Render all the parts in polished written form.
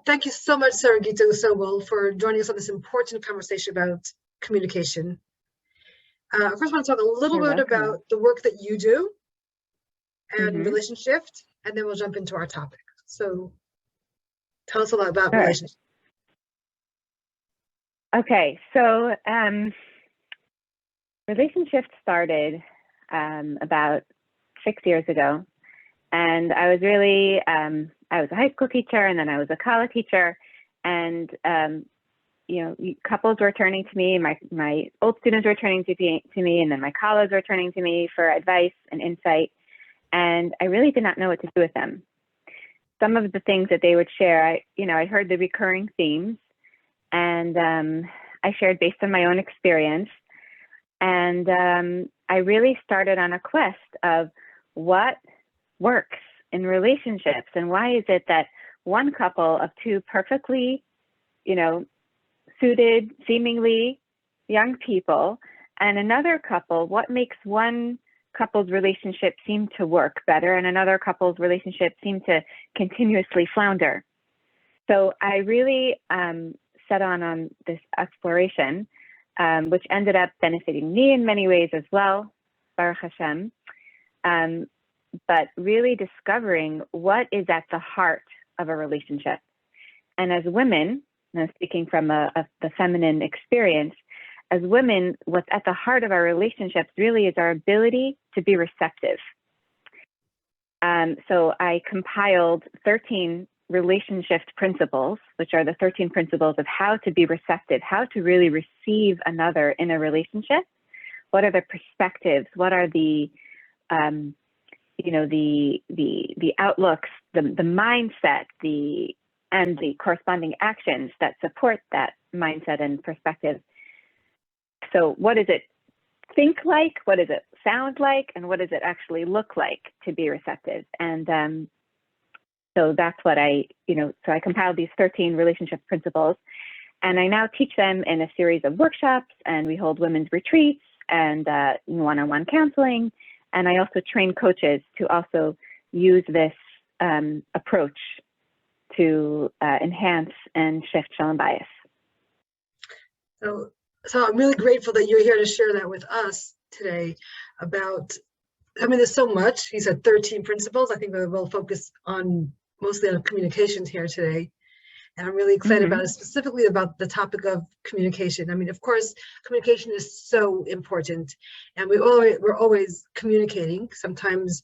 Thank you so much, Sarah, Gita, Soble, for joining us on this important conversation about communication. First, I want to talk a little bit about the work that you do and relationship, and then we'll jump into our topic. So tell us a lot about relationships. Okay, so relationships started about 6 years ago. And I was really, I was a high school teacher, and then I was a college teacher, and you know, couples were turning to me. My old students were turning to me, and then my colleagues were turning to me for advice and insight. And I really did not know what to do with them. Some of the things that they would share, I heard the recurring themes, and I shared based on my own experience. And I really started on a quest of what works in relationships, and why is it that one couple of two perfectly, suited, seemingly young people, and another couple, what makes one couple's relationship seem to work better and another couple's relationship seem to continuously flounder? So I really set on this exploration, which ended up benefiting me in many ways as well, Baruch Hashem. But really discovering what is at the heart of a relationship. And as women, and I'm speaking from the feminine experience, as women, what's at the heart of our relationships really is our ability to be receptive. So I compiled 13 relationship principles, which are the 13 principles of how to be receptive, how to really receive another in a relationship. What are the perspectives? What are the the outlooks, the mindset, and the corresponding actions that support that mindset and perspective. So what does it think like? What does it sound like? And what does it actually look like to be receptive? And so that's what so I compiled these 13 relationship principles, and I now teach them in a series of workshops, and we hold women's retreats and one-on-one counseling. And I also train coaches to also use this approach to enhance and shift shalom bias. So I'm really grateful that you're here to share that with us today about, there's so much. You said 13 principles. I think we'll focus mostly on communications here today. And I'm really excited about it, specifically about the topic of communication. Of course, communication is so important, and we're always communicating, sometimes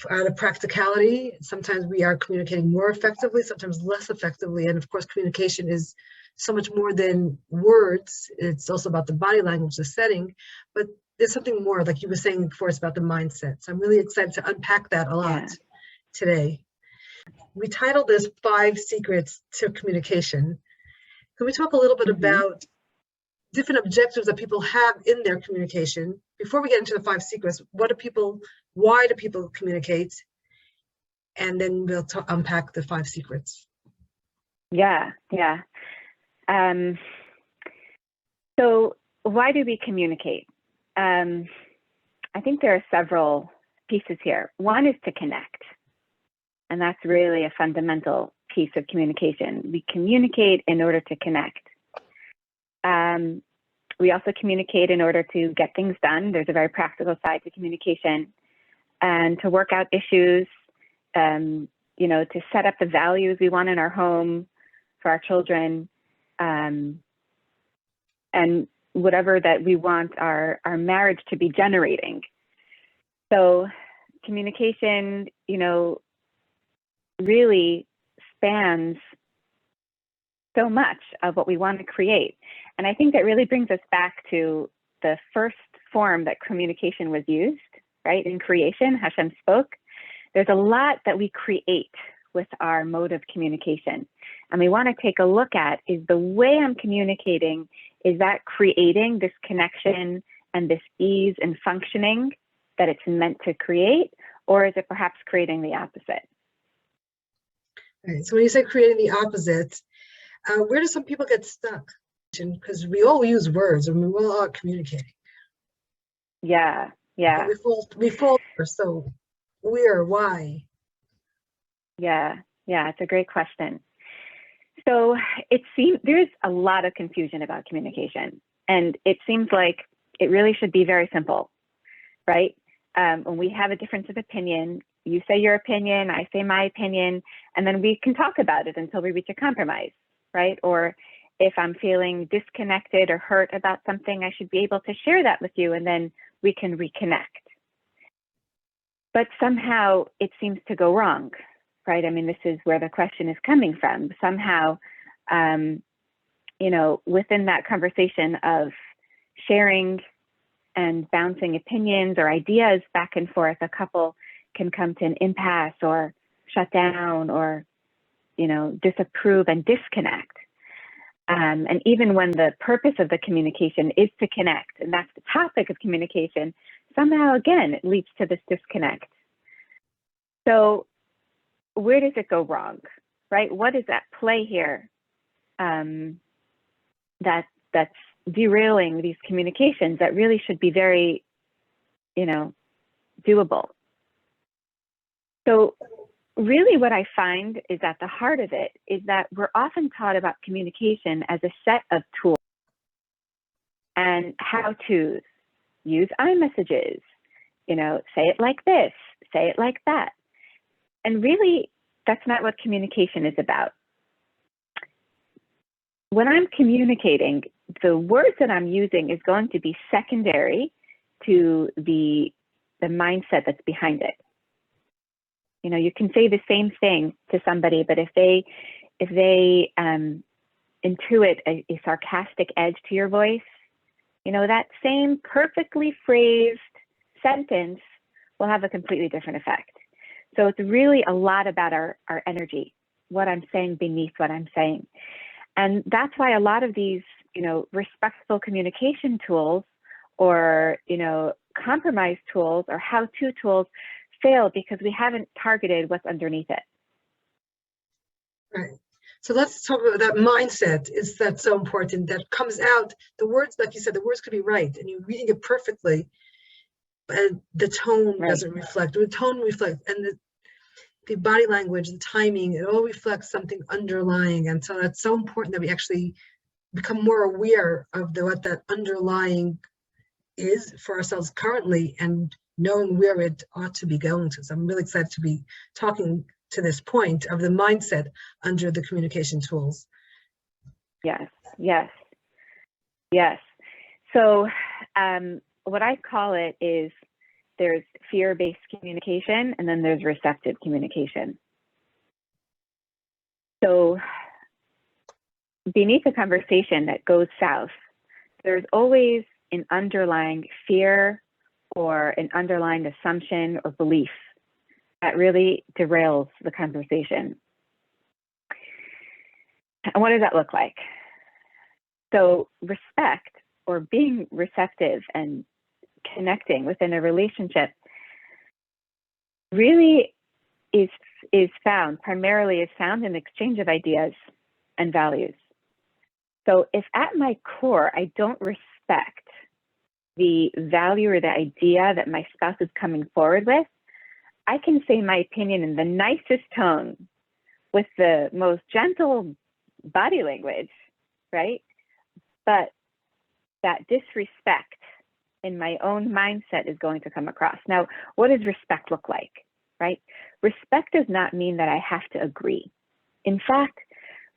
out of practicality, sometimes we are communicating more effectively, sometimes less effectively. And of course, communication is so much more than words. It's also about the body language, the setting, but there's something more, like you were saying before, it's about the mindset. So I'm really excited to unpack that a lot today. We titled this 5 Secrets to Communication. Can we talk a little bit about different objectives that people have in their communication? Before we get into the 5 secrets, why do people communicate? And then we'll unpack the 5 secrets. Yeah. So why do we communicate? I think there are several pieces here. One is to connect. And that's really a fundamental piece of communication. We communicate in order to connect. We also communicate in order to get things done. There's a very practical side to communication, and to work out issues, to set up the values we want in our home for our children, and whatever that we want our marriage to be generating. So communication, really spans so much of what we want to create. And I think that really brings us back to the first form that communication was used, right? In creation, Hashem spoke. There's a lot that we create with our mode of communication. And we want to take a look at, is the way I'm communicating, is that creating this connection and this ease and functioning that it's meant to create? Or is it perhaps creating the opposite? Right. So when you say creating the opposite, where do some people get stuck? Because we all use words, and we all are communicating. Yeah. We fall. So where? Why? Yeah. It's a great question. So it seems there's a lot of confusion about communication, and it seems like it really should be very simple, right? When we have a difference of opinion, you say your opinion, I say my opinion, and then we can talk about it until we reach a compromise, right? Or if I'm feeling disconnected or hurt about something, I should be able to share that with you, and then we can reconnect. But somehow it seems to go wrong, right? I mean, this is where the question is coming from. Somehow, you know, within that conversation of sharing and bouncing opinions or ideas back and forth, a couple can come to an impasse or shut down or, you know, disapprove and disconnect. And even when the purpose of the communication is to connect, and that's the topic of communication, somehow, again, it leads to this disconnect. So where does it go wrong, right? What is at play here that's derailing these communications that really should be very, you know, doable? So really what I find is at the heart of it is that we're often taught about communication as a set of tools and how-tos. Use iMessages, you know, say it like this, say it like that. And really, that's not what communication is about. When I'm communicating, the words that I'm using is going to be secondary to the mindset that's behind it. You know, you can say the same thing to somebody, but if they intuit a sarcastic edge to your voice, you know, that same perfectly phrased sentence will have a completely different effect. So it's really a lot about our energy, what I'm saying beneath what I'm saying. And that's why a lot of these, you know, respectful communication tools or, you know, compromise tools or how-to tools fail because we haven't targeted what's underneath it. Right. So let's talk about that mindset. Is that so important? That comes out, the words, like you said, the words could be right and you're reading it perfectly, but the tone doesn't reflect. The tone reflects, and the body language, the timing, it all reflects something underlying. And so that's so important that we actually become more aware of what that underlying is for ourselves currently and knowing where it ought to be going to. So I'm really excited to be talking to this point of the mindset under the communication tools. Yes, yes, yes. So what I call it is there's fear-based communication and then there's receptive communication. So beneath a conversation that goes south, there's always an underlying fear or an underlying assumption or belief that really derails the conversation. And what does that look like? So respect or being receptive and connecting within a relationship really is primarily found in the exchange of ideas and values. So if at my core, I don't respect the value or the idea that my spouse is coming forward with, I can say my opinion in the nicest tone with the most gentle body language, right? But that disrespect in my own mindset is going to come across. Now, what does respect look like, right? Respect does not mean that I have to agree. In fact,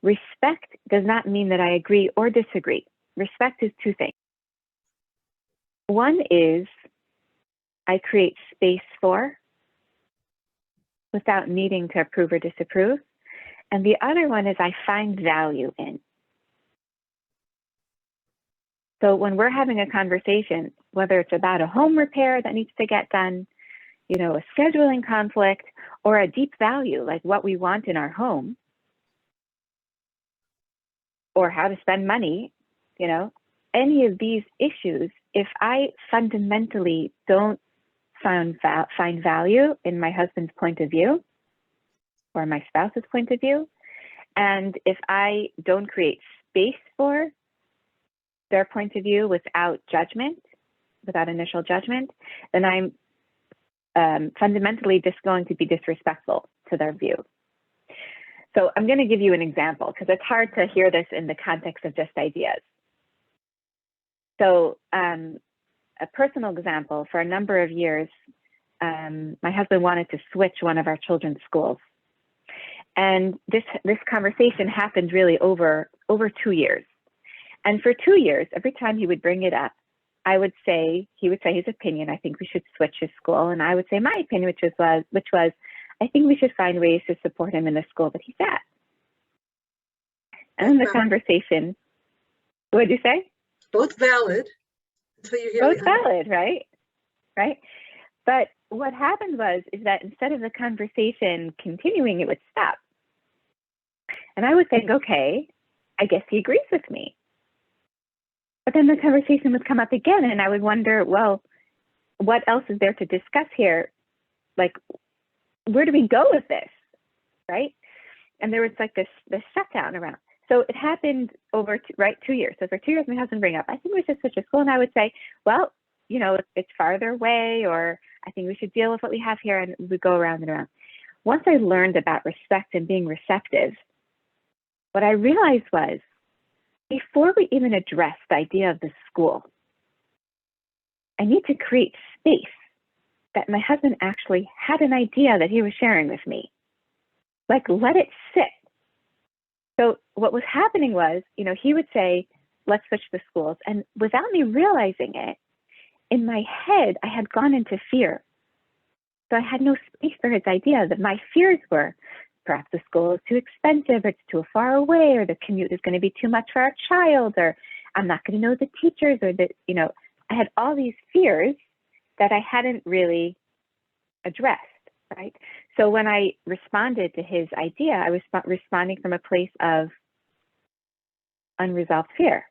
respect does not mean that I agree or disagree. Respect is two things. One is I create space for without needing to approve or disapprove. And the other one is I find value in. So when we're having a conversation, whether it's about a home repair that needs to get done, you know, a scheduling conflict, or a deep value like what we want in our home, or how to spend money, you know, any of these issues, if I fundamentally don't find value in my husband's point of view or my spouse's point of view, and if I don't create space for their point of view without judgment, without initial judgment, then I'm fundamentally just going to be disrespectful to their view. So I'm going to give you an example because it's hard to hear this in the context of just ideas. So a personal example, for a number of years, my husband wanted to switch one of our children's schools. And this conversation happened really over 2 years. And for 2 years, every time he would bring it up, he would say his opinion, I think we should switch his school. And I would say my opinion, which was, I think we should find ways to support him in the school that he's at. And the conversation, what did you say? Both valid. Until you hear Both valid, right? Right. But what happened is that instead of the conversation continuing, it would stop. And I would think, okay, I guess he agrees with me. But then the conversation would come up again, and I would wonder, well, what else is there to discuss here? Like, where do we go with this, right? And there was like this shutdown around. So it happened over 2 years. So for 2 years, my husband would bring up, I think we should switch to school. And I would say, well, you know, it's farther away, or I think we should deal with what we have here. And we go around and around. Once I learned about respect and being receptive, what I realized was, before we even address the idea of the school, I need to create space that my husband actually had an idea that he was sharing with me. Like, let it sit. So what was happening was, you know, he would say, let's switch the schools. And without me realizing it, in my head, I had gone into fear. So I had no space for his idea. That my fears were, perhaps the school is too expensive, or it's too far away, or the commute is going to be too much for our child, or I'm not going to know the teachers, or that, you know, I had all these fears that I hadn't really addressed, right? So when I responded to his idea, I was responding from a place of unresolved fear.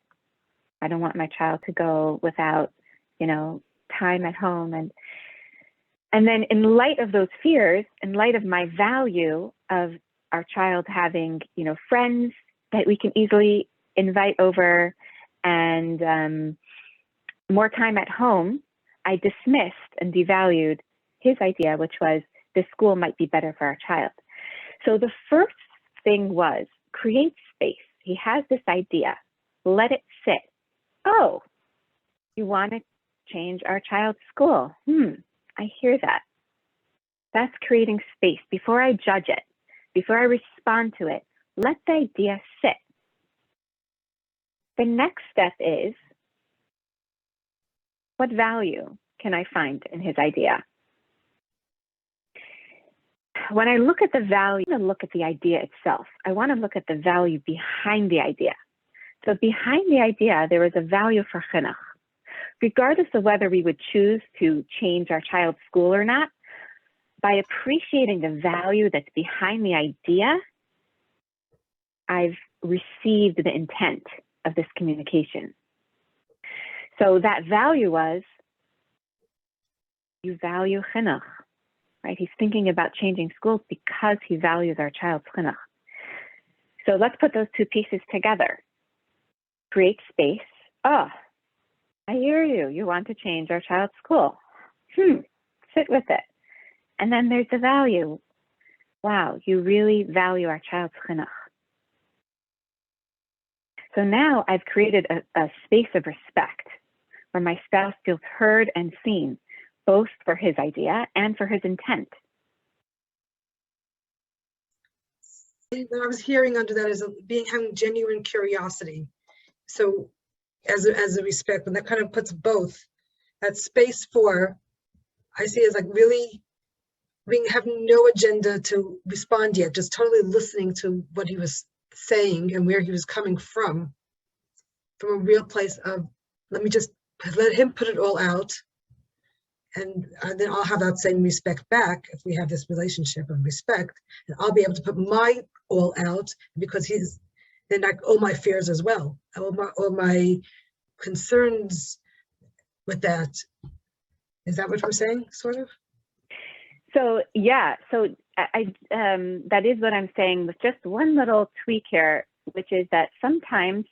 I don't want my child to go without, you know, time at home. And then in light of those fears, in light of my value of our child having, you know, friends that we can easily invite over and more time at home, I dismissed and devalued his idea, which was this school might be better for our child. So the first thing was create space. He has this idea, let it sit. Oh, you want to change our child's school? I hear that. That's creating space. Before I judge it, before I respond to it, let the idea sit. The next step is, what value can I find in his idea? When I look at the value, I want to look at the idea itself. I want to look at the value behind the idea. So behind the idea, there is a value for chinuch. Regardless of whether we would choose to change our child's school or not, by appreciating the value that's behind the idea, I've received the intent of this communication. So that value was, you value chinuch, right? He's thinking about changing schools because he values our child's chinuch. So let's put those two pieces together. Create space. Oh, I hear you. You want to change our child's school. Sit with it. And then there's the value. Wow, you really value our child's chinuch. So now I've created a space of respect where my spouse feels heard and seen, both for his idea and for his intent. What I was hearing under that is having genuine curiosity. So as a respect, and that kind of puts both that space for, I see as like really being having no agenda to respond yet, just totally listening to what he was saying and where he was coming from a real place of, let me just let him put it all out, and then I'll have that same respect back if we have this relationship of respect, and I'll be able to put my all out because then like all my fears as well, all my concerns with that. Is that what we're saying, sort of? So yeah, so I that is what I'm saying, with just one little tweak here, which is that sometimes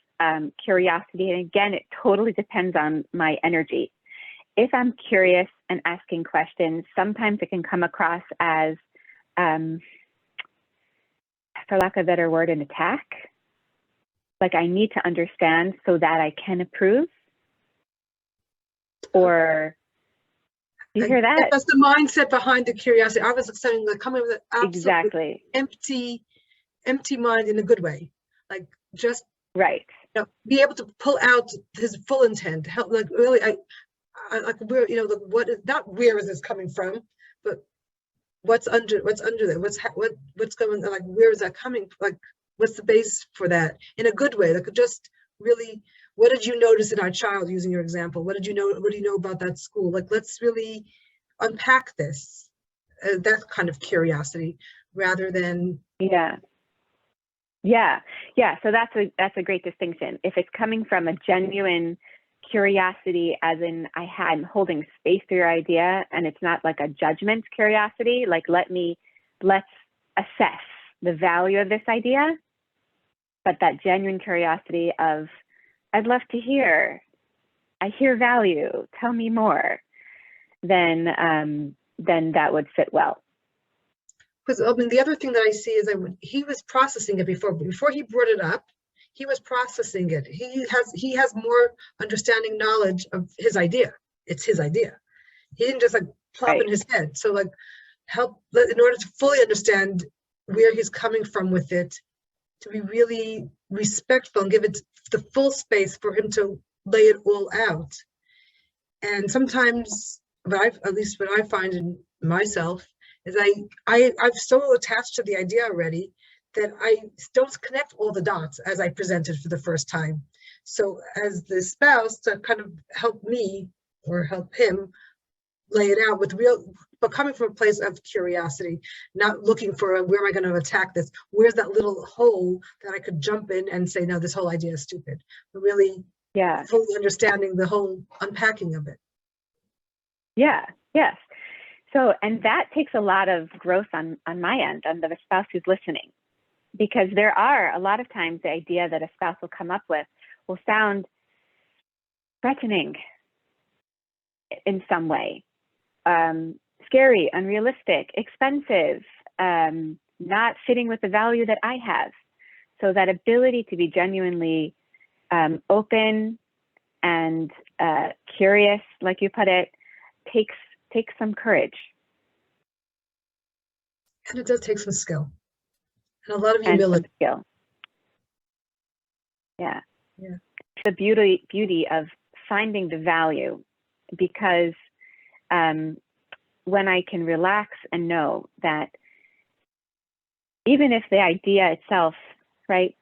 curiosity, and again, it totally depends on my energy. If I'm curious and asking questions, sometimes it can come across as for lack of a better word, an attack. Like I need to understand so that I can approve. Or do you hear that? That's the mindset behind the curiosity. I was saying like coming with an absolutely empty mind in a good way. Like just right. Be able to pull out his full intent. Help, like really, I like where what is not where is this coming from, but what's under there? What's going on? Like where is that coming? Like what's the base for that in a good way? Like just really, what did you notice in our child? Using your example, what do you know about that school? Like let's really unpack this. That kind of curiosity, rather than So that's a great distinction. If it's coming from a genuine curiosity, as in I'm holding space for your idea, and it's not like a judgment curiosity, like let's assess the value of this idea, but that genuine curiosity of I'd love to hear, I hear value, tell me more, then that would fit well. Because I mean, the other thing that I see is that he was processing it before he brought it up. He was processing it. He has more understanding, knowledge of his idea. It's his idea. He didn't just like plop in his head. So like in order to fully understand where he's coming from with it, to be really respectful and give it the full space for him to lay it all out. And sometimes, at least what I find in myself, is I'm so attached to the idea already that I don't connect all the dots as I presented for the first time. So as the spouse, to kind of help me or help him lay it out but coming from a place of curiosity, not looking for where am I going to attack this? Where's that little hole that I could jump in and say, no, this whole idea is stupid. But really fully understanding the whole unpacking of it. Yes. So, and that takes a lot of growth on my end, on the spouse who's listening, because there are a lot of times the idea that a spouse will come up with will sound threatening in some way, scary, unrealistic, expensive, not fitting with the value that I have. So that ability to be genuinely open and curious, like you put it, takes some courage. And it does take some skill. And a lot of humility. And some skill. Yeah. The beauty of finding the value, because when I can relax and know that even if the idea itself, right,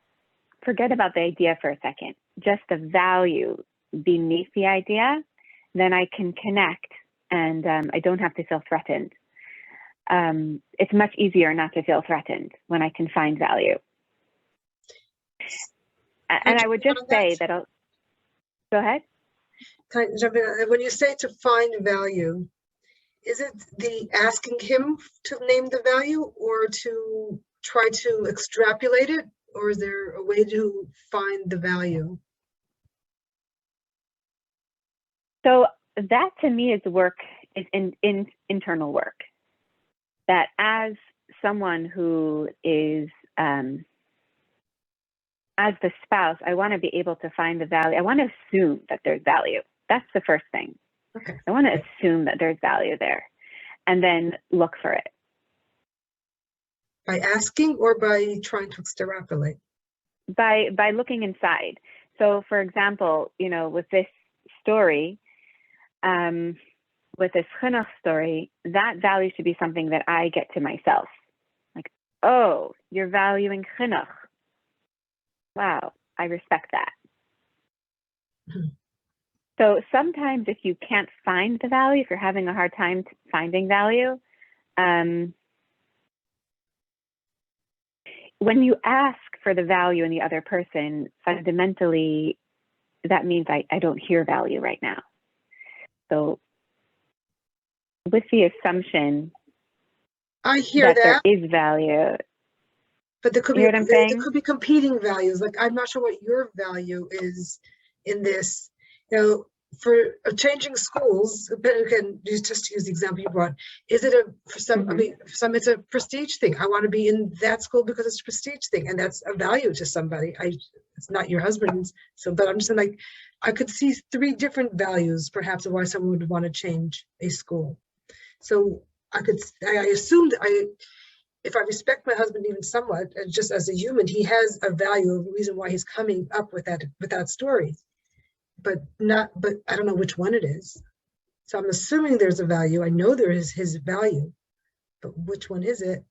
forget about the idea for a second, just the value beneath the idea, then I can connect and I don't have to feel threatened. It's much easier not to feel threatened when I can find value. And I would just say that go ahead. Can I jump in? When you say to find value, is it the asking him to name the value or to try to extrapolate it? Or is there a way to find the value? So that to me is in internal work. That as someone who is, as the spouse, I want to be able to find the value. I want to assume that there's value. That's the first thing. Okay. I want to assume that there's value there and then look for it. By asking or by trying to extrapolate? By looking inside. So for example, with this story, with this chinuch story, that value should be something that I get to myself. Like, oh, you're valuing chinuch. Wow, I respect that. Mm-hmm. So sometimes if you can't find the value, if you're having a hard time finding value, when you ask for the value in the other person, fundamentally, that means I don't hear value right now. So with the assumption I hear that there is value, but there could be competing values. Like I'm not sure what your value is in this. for changing schools, but again, just to use the example you brought, is it for some, I mean, for some it's a prestige thing. I want to be in that school because it's a prestige thing, and that's a value to somebody. It's not your husband's, so, but I'm just saying, like, I could see 3 different values perhaps of why someone would want to change a school. So I assume that if I respect my husband even somewhat, just as a human, he has a value, a reason why he's coming up with that story. But I don't know which one it is. So I'm assuming there's a value. I know there is his value, but which one is it?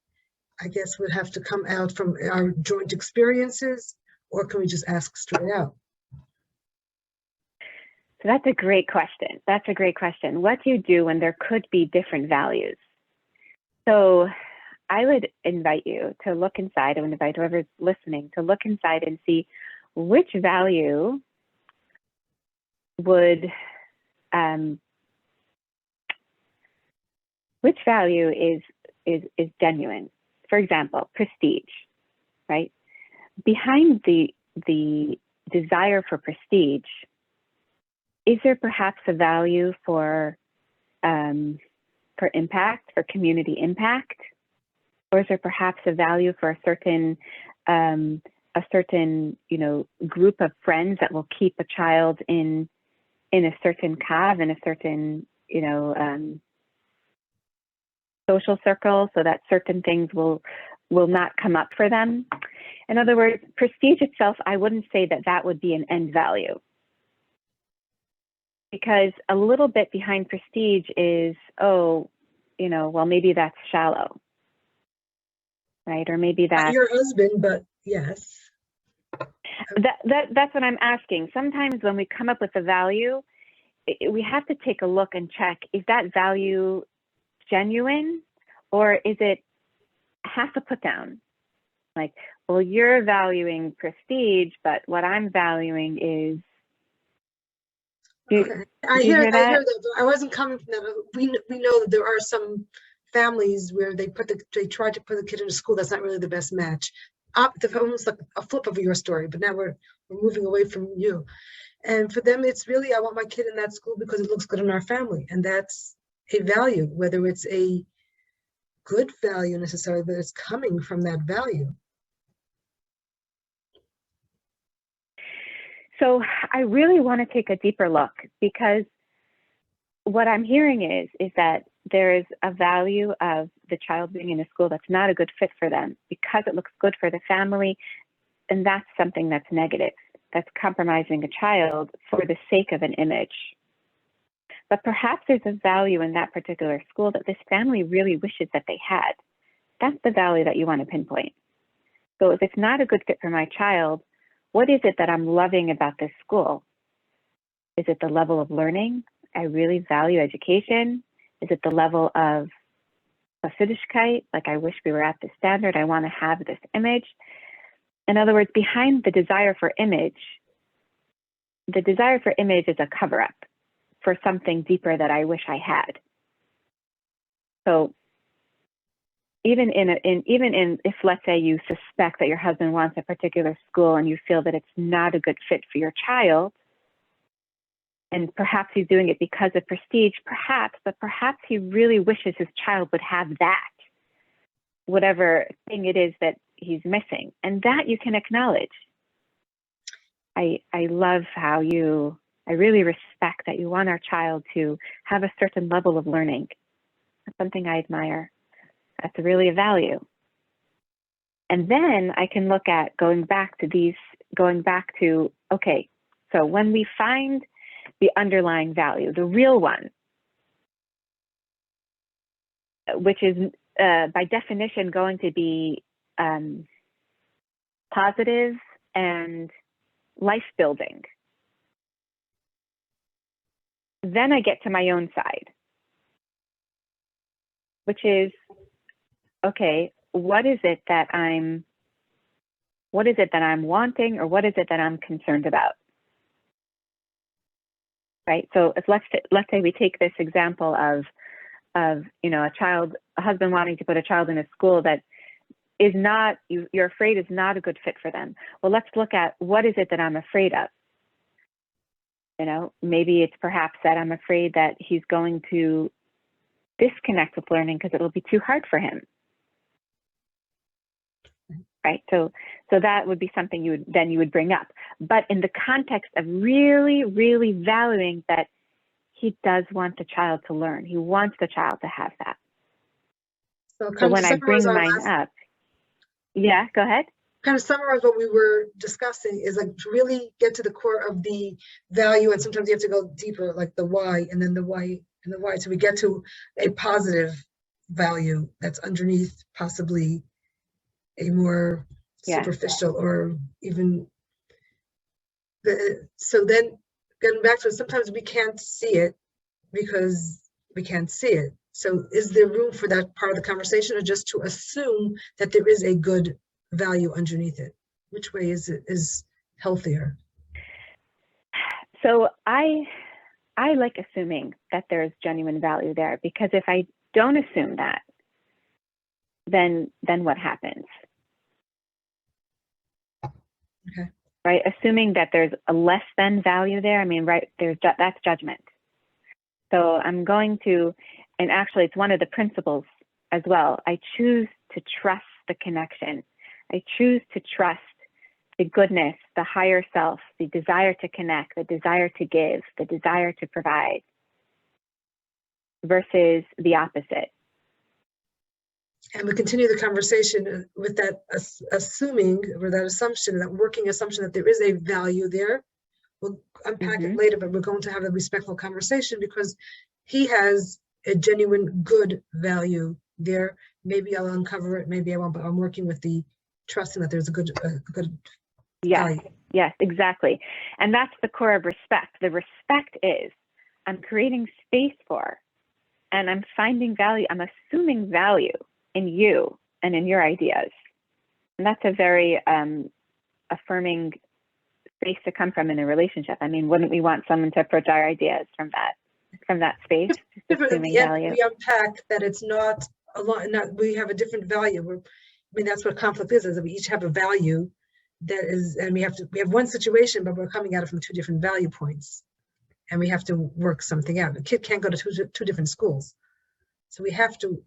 I guess would have to come out from our joint experiences, or can we just ask straight out? So that's a great question. That's a great question. What do you do when there could be different values? So I would invite you to look inside. I would invite whoever's listening to look inside and see which value is genuine. For example, prestige, right? Behind the desire for prestige, is there perhaps a value for impact, for community impact, or is there perhaps a value for a certain group of friends that will keep a child in a certain kav, in a certain social circle, so that certain things will not come up for them? In other words, prestige itself, I wouldn't say that would be an end value, because a little bit behind prestige is, well, maybe that's shallow, right? Or maybe that's not your husband, but yes. That's what I'm asking. Sometimes when we come up with a value, we have to take a look and check, is that value genuine, or is it half a put down? Like, well, you're valuing prestige, but what I'm valuing is. I hear that, but I wasn't coming from that. We know that there are some families where they try to put the kid in a school that's not really the best match. Almost like a flip of your story, but now we're moving away from you. And for them, it's really, I want my kid in that school because it looks good in our family, and that's a value, whether it's a good value necessarily, but it's coming from that value. So I really want to take a deeper look, because what I'm hearing is that there is a value of the child being in a school that's not a good fit for them because it looks good for the family, and that's something that's negative. That's compromising a child for the sake of an image. But perhaps there's a value in that particular school that this family really wishes that they had. That's the value that you want to pinpoint. So if it's not a good fit for my child, what is it that I'm loving about this school? Is it the level of learning? I really value education. Is it the level of Hasidischkeit? Like, I wish we were at this standard. I want to have this image. In other words, behind the desire for image is a cover-up for something deeper that I wish I had. So even if, let's say, you suspect that your husband wants a particular school and you feel that it's not a good fit for your child, and perhaps he's doing it because of prestige, but perhaps he really wishes his child would have that, whatever thing it is that he's missing, and that you can acknowledge. I love how I really respect that you want our child to have a certain level of learning. That's something I admire. That's really a value. And then I can look at going back to, okay, so when we find the underlying value, the real one, which is by definition going to be positive and life building, then I get to my own side, which is, okay, what is it that I'm wanting, or what is it that I'm concerned about? Right. So if let's say we take this example of a husband wanting to put a child in a school that is not, you're afraid is not a good fit for them. Well, let's look at what is it that I'm afraid of. You know, maybe it's perhaps that I'm afraid that he's going to disconnect with learning because it'll be too hard for him. Right. So that would be something you would bring up. But in the context of really, really valuing that he does want the child to learn. He wants the child to have that. So when I bring mine up, yeah, go ahead. Kind of summarize what we were discussing is like to really get to the core of the value, and sometimes you have to go deeper, like the why, and then the why, and the why. So we get to a positive value that's underneath possibly a more superficial or even so then getting back to it, sometimes we can't see it because we can't see it. So is there room for that part of the conversation, or just to assume that there is a good value underneath it? Which way is healthier? So I like assuming that there's genuine value there, because if I don't assume that, then what happens? Okay. Right, assuming that there's a less than value there. I mean, right, that's judgment. So I'm going to, and actually it's one of the principles as well. I choose to trust the connection. I choose to trust the goodness, the higher self, the desire to connect, the desire to give, the desire to provide, versus the opposite. And we continue the conversation with that assuming, or that assumption, that working assumption that there is a value there. We'll unpack it later, but we're going to have a respectful conversation because he has a genuine good value there. Maybe I'll uncover it, maybe I won't, but I'm working with the trusting that there's a good value. Yes, exactly. And that's the core of respect. The respect is I'm creating space for, and I'm finding value, I'm assuming value in you and in your ideas. And that's a very affirming space to come from in a relationship. I mean, wouldn't we want someone to approach our ideas from that space? Assuming value. We unpack that it's not a lot, we have a different value. I mean, that's what conflict is that we each have a value that is, and we have one situation, but we're coming at it from two different value points, and we have to work something out. A kid can't go to two different schools, so we have to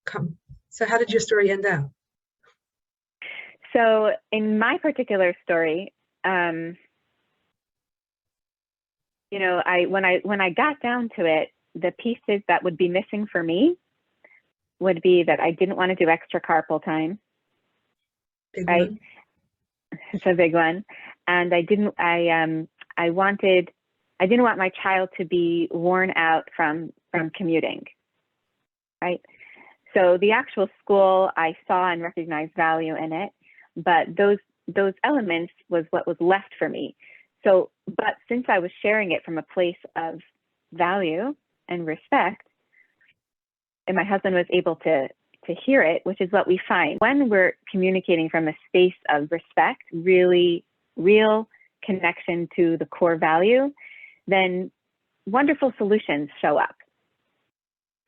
come. So how did your story end out? So in my particular story, you know, when I got down to it, the pieces that would be missing for me would be that I didn't want to do extra carpool time. Big right? one. It's a big one. And I didn't want my child to be worn out from commuting, right? So the actual school, I saw and recognized value in it, but those elements was what was left for me. So, but since I was sharing it from a place of value and respect, and my husband was able to hear it, which is what we find when we're communicating from a space of respect, really real connection to the core value, then wonderful solutions show up.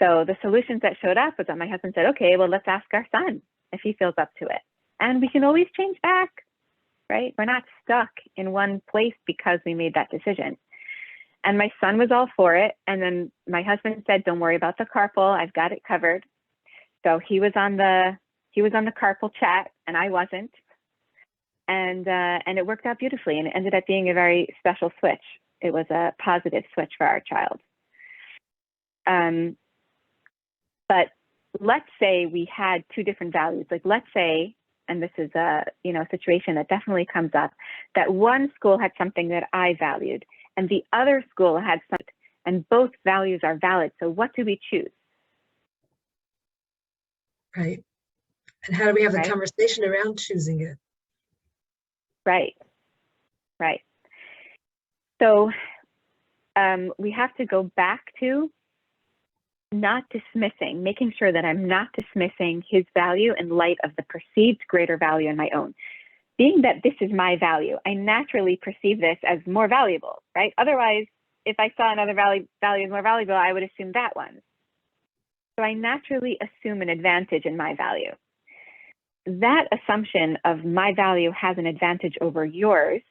So the solutions that showed up was that my husband said, okay, well, let's ask our son if he feels up to it. And we can always change back, right? We're not stuck in one place because we made that decision. And my son was all for it. And then my husband said, don't worry about the carpool. I've got it covered. So he was on the carpool chat and I wasn't. And it worked out beautifully. And it ended up being a very special switch. It was a positive switch for our child. But let's say we had two different values. Like let's say, and this is a situation that definitely comes up, that one school had something that I valued and the other school had something, and both values are valid. So what do we choose? Right. And how do we have the conversation around choosing it? Right. Right. So we have to go back to not dismissing, making sure that I'm not dismissing his value in light of the perceived greater value in my own. Being that this is my value, I naturally perceive this as more valuable, right? Otherwise, if I saw another value as more valuable, I would assume that one. So I naturally assume an advantage in my value. That assumption of my value has an advantage over yours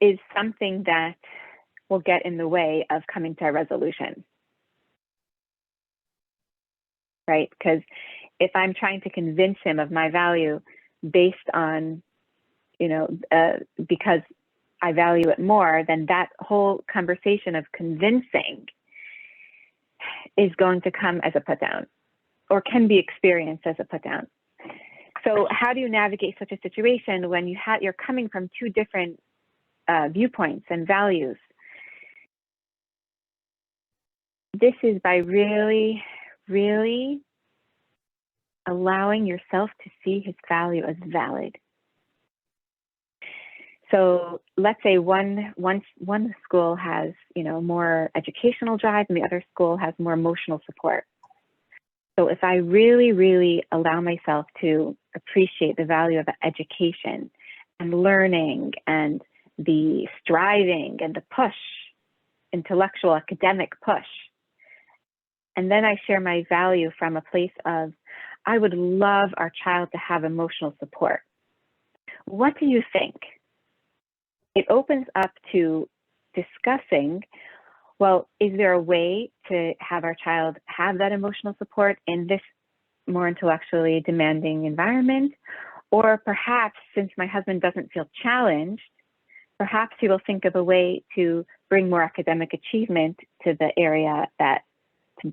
is something that will get in the way of coming to a resolution, right? Because if I'm trying to convince him of my value based on, because I value it more, then that whole conversation of convincing is going to come as a put down, or can be experienced as a put down. So how do you navigate such a situation when you're coming from two different viewpoints and values? This is by really, really allowing yourself to see his value as valid. So let's say one school has, more educational drive and the other school has more emotional support. So if I really, really allow myself to appreciate the value of education and learning and the striving and the push, intellectual, academic push, and then I share my value from a place of, I would love our child to have emotional support. What do you think? It opens up to discussing, well, is there a way to have our child have that emotional support in this more intellectually demanding environment? Or perhaps, since my husband doesn't feel challenged, perhaps he will think of a way to bring more academic achievement to the area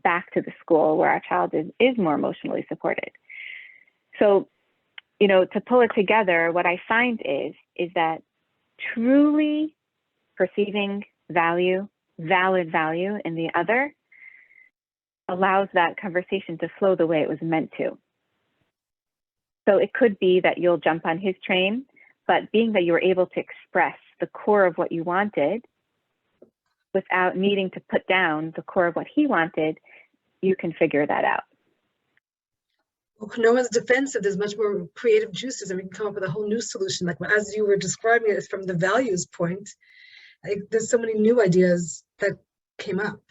back to the school where our child is more emotionally supported. So, to pull it together, what I find is that truly perceiving valid value in the other allows that conversation to flow the way it was meant to. So it could be that you'll jump on his train, but being that you were able to express the core of what you wanted without needing to put down the core of what he wanted, you can figure that out. Well, no one's defensive. There's much more creative juices, and we can come up with a whole new solution. Like as you were describing it from the values point, there's so many new ideas that came up.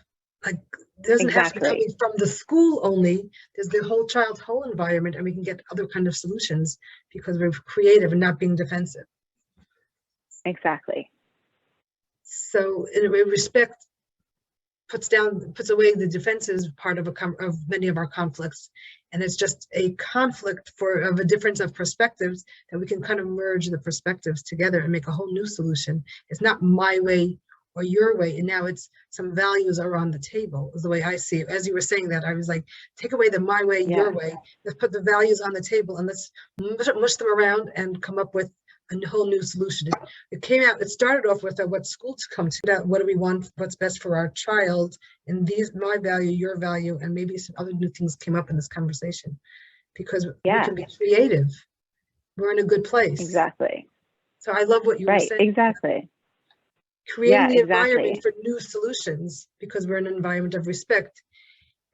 Like it doesn't have to be coming from the school only. There's the whole child's whole environment, and we can get other kind of solutions because we're creative and not being defensive. Exactly. So in a way, respect puts away the defenses part of many of our conflicts, and it's just a conflict of a difference of perspectives that we can kind of merge the perspectives together and make a whole new solution. It's not my way or your way, and now it's some values are on the table, is the way I see it. As you were saying that, I was like, take away the my way, your way, let's put the values on the table and let's mush them around and come up with a whole new solution. It started off with what school to come to, what do we want, what's best for our child, and my value, your value, and maybe some other new things came up in this conversation because we can be creative. We're in a good place. Exactly. So I love what you were saying. Exactly. Creating the environment for new solutions because we're in an environment of respect.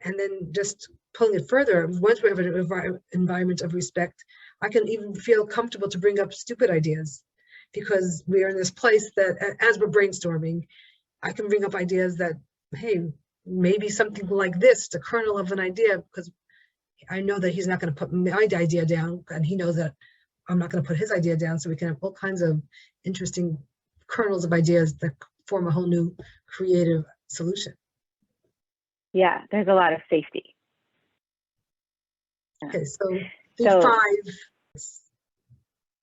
And then just pulling it further, once we have an environment of respect, I can even feel comfortable to bring up stupid ideas because we are in this place that as we're brainstorming, I can bring up ideas that, hey, maybe something like this, the kernel of an idea, because I know that he's not going to put my idea down and he knows that I'm not going to put his idea down. So we can have all kinds of interesting kernels of ideas that form a whole new creative solution. Yeah, there's a lot of safety. Okay, so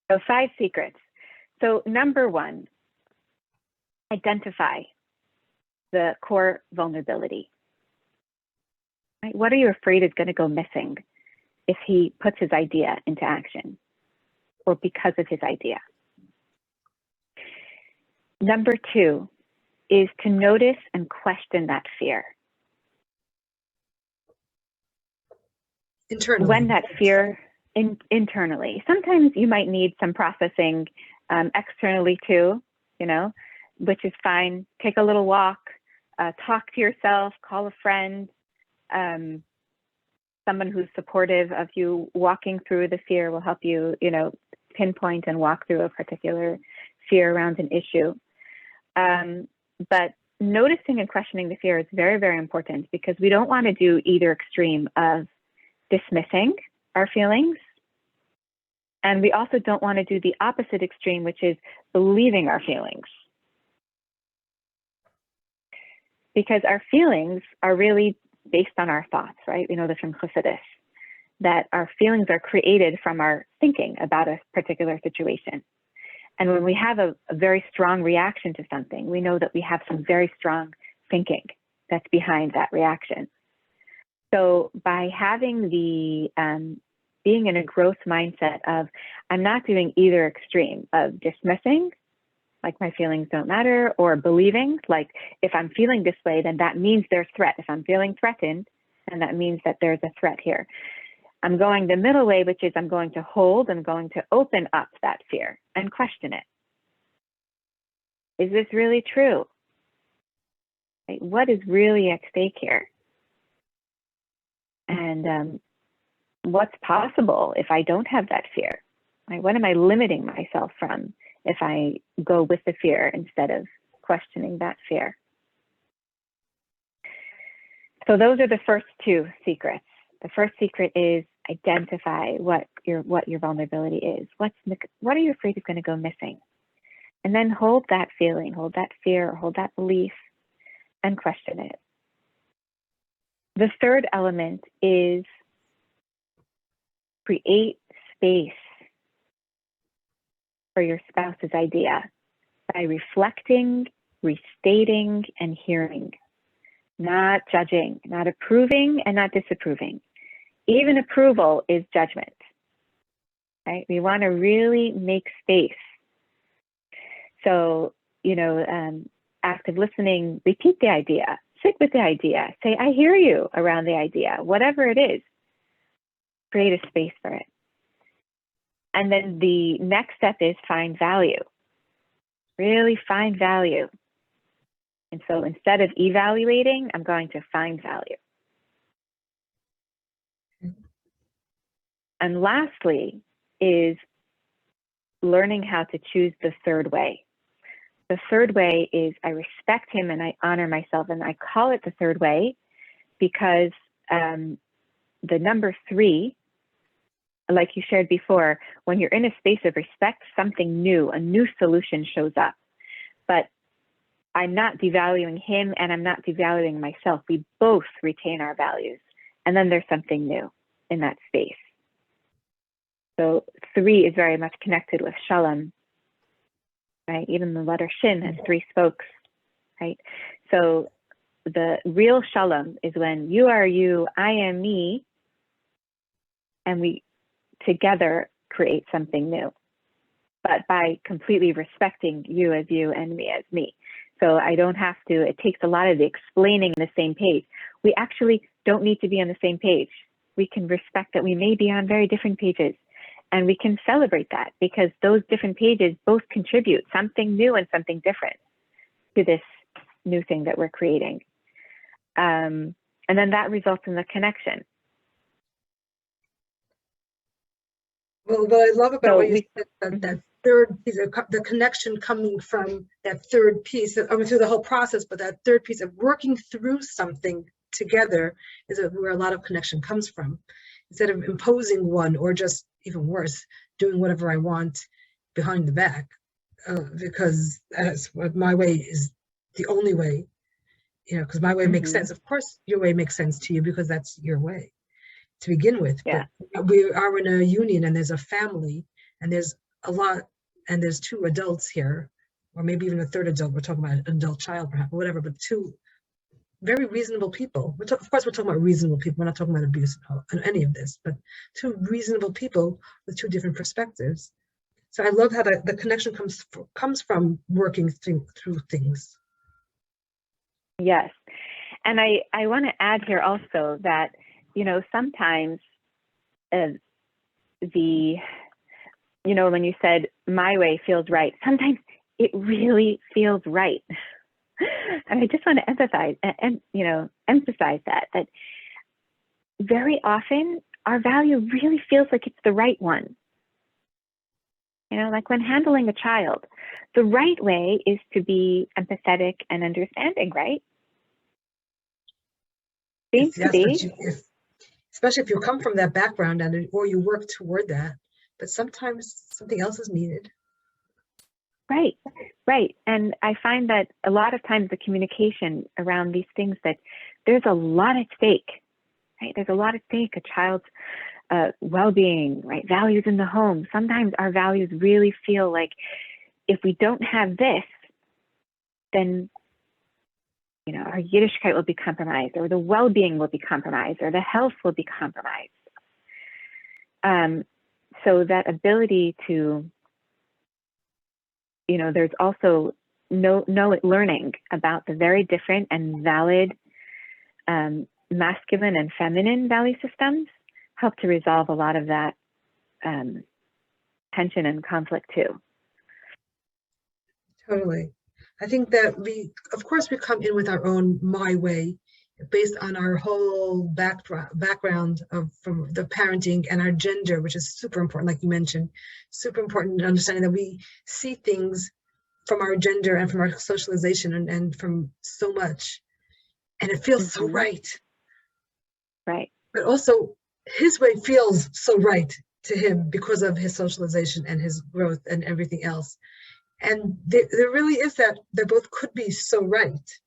5 secrets. So number 1, identify the core vulnerability. Right? What are you afraid is going to go missing if he puts his idea into action or because of his idea? Number 2 is to notice and question that fear. Internally. When that fear internally, sometimes you might need some processing externally too, which is fine. Take a little walk, talk to yourself, call a friend, someone who's supportive of you. Walking through the fear will help you, pinpoint and walk through a particular fear around an issue. But noticing and questioning the fear is very, very important because we don't want to do either extreme of dismissing our feelings And we also don't want to do the opposite extreme, which is believing our feelings. Because our feelings are really based on our thoughts, right? We know this from Chassidus, that our feelings are created from our thinking about a particular situation. And when we have a very strong reaction to something, we know that we have some very strong thinking that's behind that reaction. So by having the, being in a growth mindset of, I'm not doing either extreme of dismissing, like my feelings don't matter, or believing, like if I'm feeling this way, then that means there's threat. If I'm feeling threatened, then that means that there's a threat here. I'm going the middle way, which is I'm going to hold, I'm going to open up that fear and question it. Is this really true? Right? What is really at stake here? And what's possible if I don't have that fear? Right? What am I limiting myself from if I go with the fear instead of questioning that fear? So those are the first two secrets. The first secret is identify what your vulnerability is. What are you afraid is going to go missing? And then hold that feeling, hold that fear, hold that belief, and question it. The third element is create space for your spouse's idea by reflecting, restating, and hearing, not judging, not approving, and not disapproving. Even approval is judgment, right? We want to really make space. So, active listening, repeat the idea, sit with the idea, say, I hear you around the idea, whatever it is, create a space for it. And then the next step is find value, really find value. And so instead of evaluating, I'm going to find value. And lastly is learning how to choose the third way. The third way is I respect him and I honor myself, and I call it the third way because the number 3, like you shared before, when you're in a space of respect, something new, a new solution shows up. But I'm not devaluing him and I'm not devaluing myself. We both retain our values. And then there's something new in that space. So 3 is very much connected with shalom, right? Even the letter shin has 3 spokes, right? So the real shalom is when you are you, I am me, and we together create something new, but by completely respecting you as you and me as me. So I don't have to, it takes a lot of the explaining the same page. We actually don't need to be on the same page. We can respect that we may be on very different pages, and we can celebrate that because those different pages both contribute something new and something different to this new thing that we're creating. And then that results in the connection. Well, what I love about what you said, that third piece, the connection coming from that third piece, I mean, through the whole process, but that third piece of working through something together is where a lot of connection comes from. Instead of imposing one, or just even worse, doing whatever I want behind the back, because that's what my way is the only way, because my way makes sense. Of course, your way makes sense to you because that's your way to begin with. Yeah. But we are in a union and there's a family and there's a lot, and there's 2 adults here, or maybe even a third adult. We're talking about an adult child, perhaps, or whatever, but 2 very reasonable people. Of course, we're talking about reasonable people. We're not talking about abuse and any of this, but 2 reasonable people with 2 different perspectives. So I love how the connection comes from working through things. Yes. And I want to add here also that, sometimes when you said my way feels right, sometimes it really feels right. And I just want to emphasize that very often our value really feels like it's the right one. Like when handling a child, the right way is to be empathetic and understanding, right? Especially if you come from that background or you work toward that, but sometimes something else is needed. Right, right. And I find that a lot of times the communication around these things, that there's a lot at stake, right? There's a lot at stake, a child's well-being, right? Values in the home. Sometimes our values really feel like if we don't have this, then, you know, our Yiddishkeit will be compromised, or the well-being will be compromised, or the health will be compromised. So that ability to, you know, there's also learning about the very different and valid masculine and feminine value systems help to resolve a lot of that tension and conflict too. Totally. I think that of course, we come in with our own my way, based on our whole background from the parenting and our gender, which is super important, like you mentioned, super important understanding that we see things from our gender and from our socialization and from so much, and it feels so right. Right. But also his way feels so right to him because of his socialization and his growth and everything else. And there really is that they both could be so right.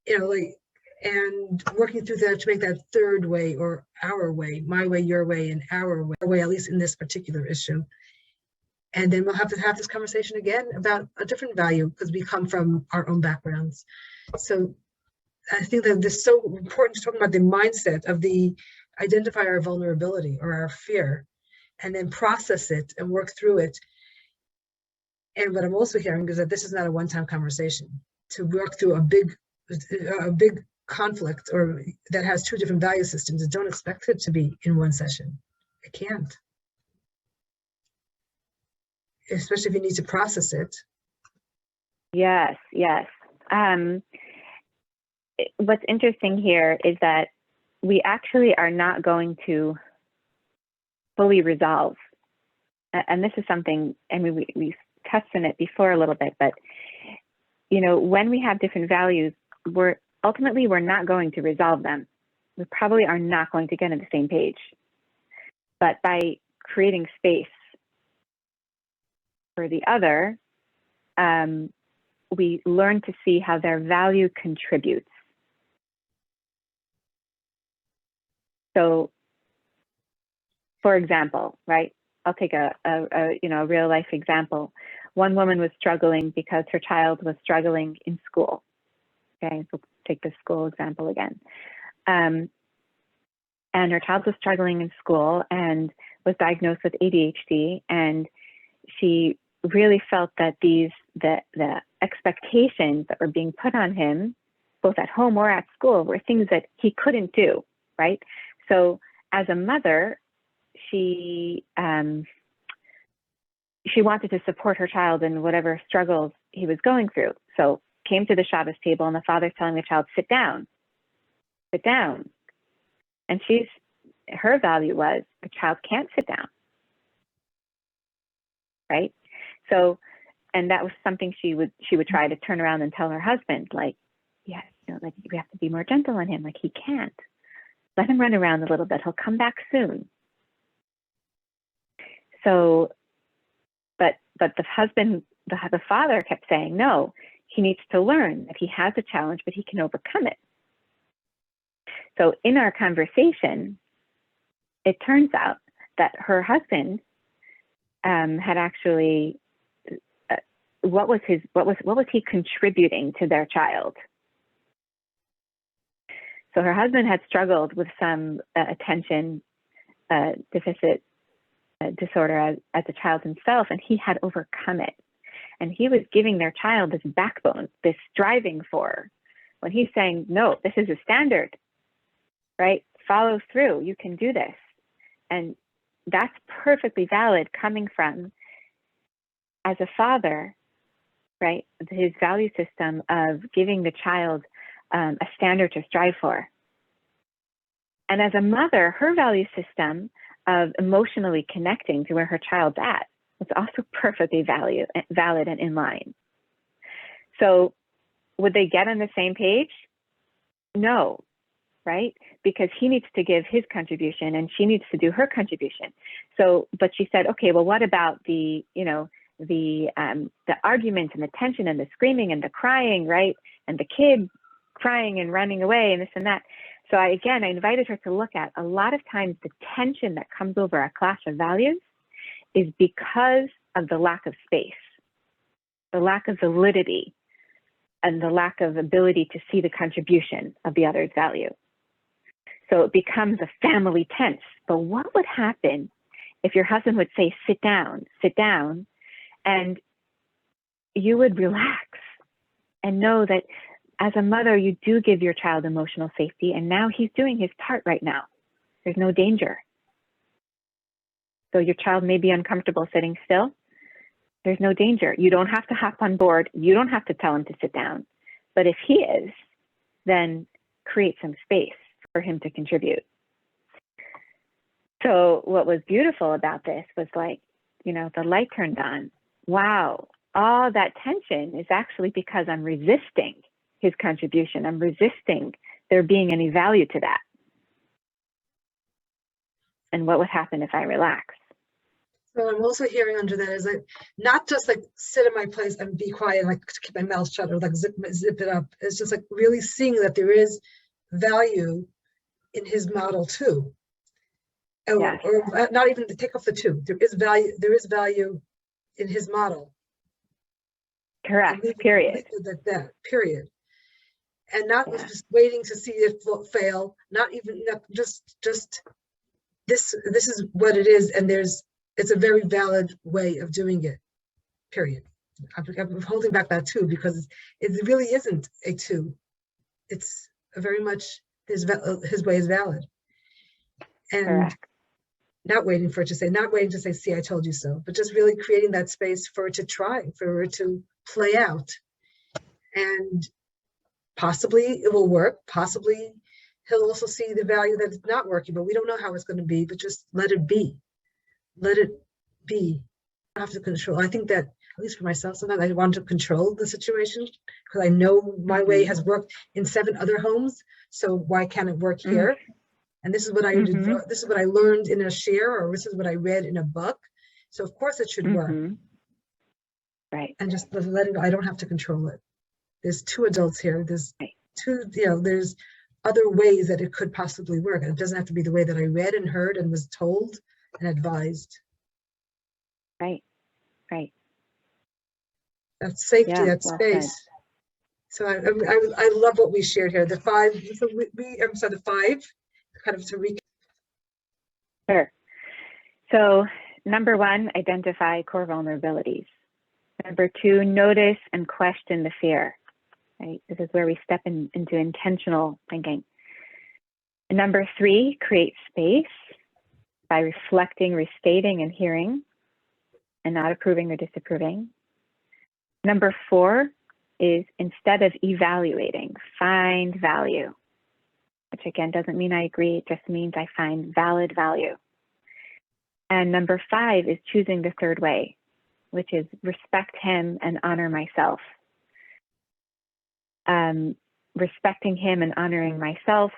You know, like, and working through that to make that third way, or our way, my way, your way, and our way, at least in this particular issue. And then we'll have to have this conversation again about a different value, because we come from our own backgrounds. So I think that this is so important to talk about the mindset of identify our vulnerability or our fear, and then process it and work through it. And what I'm also hearing is that this is not a one-time conversation. To work through a big conflict, or that has two different value systems, don't expect it to be in one session. It can't. Especially if you need to process it. Yes, yes. What's interesting here is that we actually are not going to fully resolve. And this is something, I mean, we touched on it before a little bit, but, you know, when we have different values, we're not going to resolve them. We probably are not going to get on the same page. But by creating space for the other, we learn to see how their value contributes. So, for example, right? I'll take a real life example. One woman was struggling because her child was struggling in school. Okay, so take the school example again. And her child was struggling in school and was diagnosed with ADHD, and she really felt that the expectations that were being put on him, both at home or at school, were things that he couldn't do, right? So as a mother, she wanted to support her child in whatever struggles he was going through. So came to the Shabbos table, and the father's telling the child, sit down. And her value was, the child can't sit down, right? So, and that was something she would try to turn around and tell her husband, like, yeah, you know, like, we have to be more gentle on him. Like, he can't. Let him run around a little bit. He'll come back soon. So, but the husband, the father kept saying, no, he needs to learn that he has a challenge, but he can overcome it. So in our conversation, it turns out that her husband had actually, what was he contributing to their child? So her husband had struggled with some attention deficit disorder as a child himself, and he had overcome it. And he was giving their child this backbone, this striving for, when he's saying, no, this is a standard, right? Follow through, you can do this. And that's perfectly valid coming from, as a father, right? His value system of giving the child a standard to strive for. And as a mother, her value system of emotionally connecting to where her child's at was also perfectly valid and in line. So would they get on the same page? No. right? Because he needs to give his contribution and she needs to do her contribution. So, but she said, okay, well, what about the, the arguments and the tension and the screaming and the crying, right? And the kid crying and running away and this and that. So I invited her to look at, a lot of times the tension that comes over a clash of values is because of the lack of space, the lack of validity, and the lack of ability to see the contribution of the other's value. So it becomes a family tense. But what would happen if your husband would say, sit down, and you would relax and know that as a mother, you do give your child emotional safety, and now he's doing his part right now. There's no danger. So your child may be uncomfortable sitting still. There's no danger. You don't have to hop on board. You don't have to tell him to sit down. But if he is, then create some space for him to contribute. So what was beautiful about this was like, the light turned on. Wow, all that tension is actually because I'm resisting his contribution. I'm resisting there being any value to that. And what would happen if I relax? So I'm also hearing under that is like, not just like sit in my place and be quiet, like keep my mouth shut or like zip it up. It's just like really seeing that there is value in his model too. Yes. Or not even to take off the two. There is value in his model. Correct. Period. That period. And not just waiting to see it fail. Just this is what it is, and it's a very valid way of doing it. Period. I'm holding back that too because it really isn't a two. It's very much his way is valid, and correct. not waiting to say, see, I told you so, but just really creating that space for it to try, for it to play out, and possibly it will work. Possibly he'll also see the value that it's not working, but we don't know how it's going to be. But just let it be. Let it be. I don't have to control. I think that, at least for myself, sometimes I want to control the situation because I know my way has worked in 7 other homes. So why can't it work here? And this is what I this is what I learned in a share, or this is what I read in a book. So of course it should work. Right. And just let it go. I don't have to control it. There's 2 adults here. There's there's other ways that it could possibly work. And it doesn't have to be the way that I read and heard and was told and advised. Right. Right. That safety, that space. So I love what we shared here. The 5. So the 5. Kind of to recap. Sure. So number 1, identify core vulnerabilities. Number 2, notice and question the fear. Right? This is where we step into intentional thinking. And number 3, create space by reflecting, restating, and hearing, and not approving or disapproving. Number 4 is, instead of evaluating, find value. Which again doesn't mean I agree, it just means I find valid value. And number 5 is choosing the third way, which is respect him and honor myself. Respecting him and honoring myself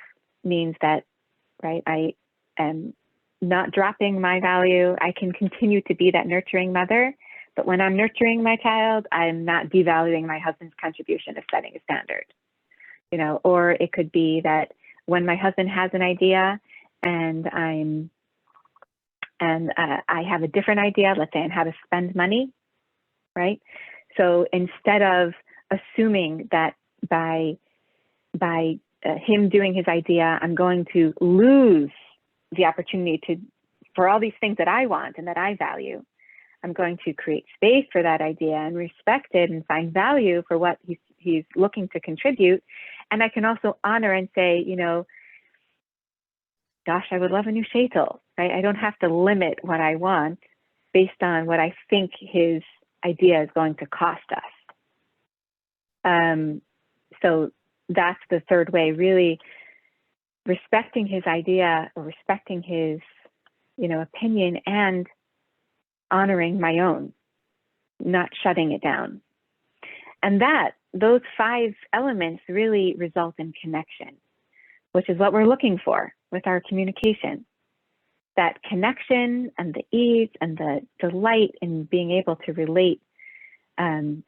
means that, right, I am not dropping my value. I can continue to be that nurturing mother, but when I'm nurturing my child, I'm not devaluing my husband's contribution of setting a standard. Or it could be that when my husband has an idea and I have a different idea, let's say on how to spend money, right? So instead of assuming that by him doing his idea, I'm going to lose the opportunity for all these things that I want and that I value, I'm going to create space for that idea and respect it and find value for what he's looking to contribute. And I can also honor and say, gosh, I would love a new shaitel, right? I don't have to limit what I want based on what I think his idea is going to cost us. So that's the third way, really respecting his idea or respecting his, opinion and honoring my own, not shutting it down. And those 5 elements really result in connection. which is what we're looking for with our communication. That connection and the ease and the delight in being able to relate to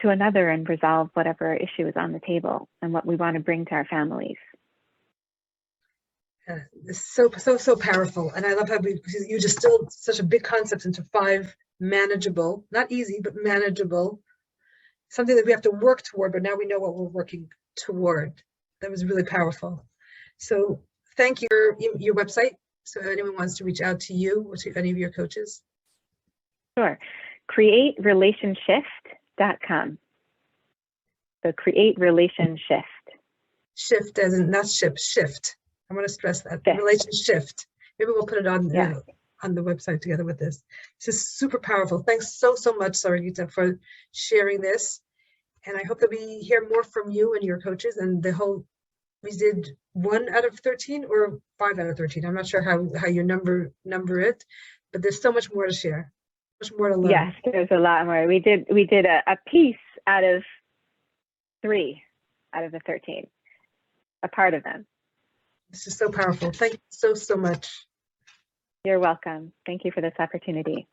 another and resolve whatever issue is on the table and what we want to bring to our families. It's so powerful. And I love how you distilled such a big concept into 5 manageable, not easy, but manageable, something that we have to work toward, but now we know what we're working toward. That was really powerful. So thank you for your website. So if anyone wants to reach out to you or to any of your coaches. Sure. CreateRelationShift.com. So create relation shift. Shift as in not ship, shift. I want to stress that. Shift. Relation shift. Maybe we'll put it on, Yeah. On the website together with this. This is super powerful. Thanks so much, Sara Gita, for sharing this. And I hope that we hear more from you and your coaches and we did 1 out of 13 or 5 out of 13. I'm not sure how you number it, but there's so much more to share, much more to learn. Yes, there's a lot more. We did a piece out of 3 out of the 13, a part of them. This is so powerful. Thank you so much. You're welcome. Thank you for this opportunity.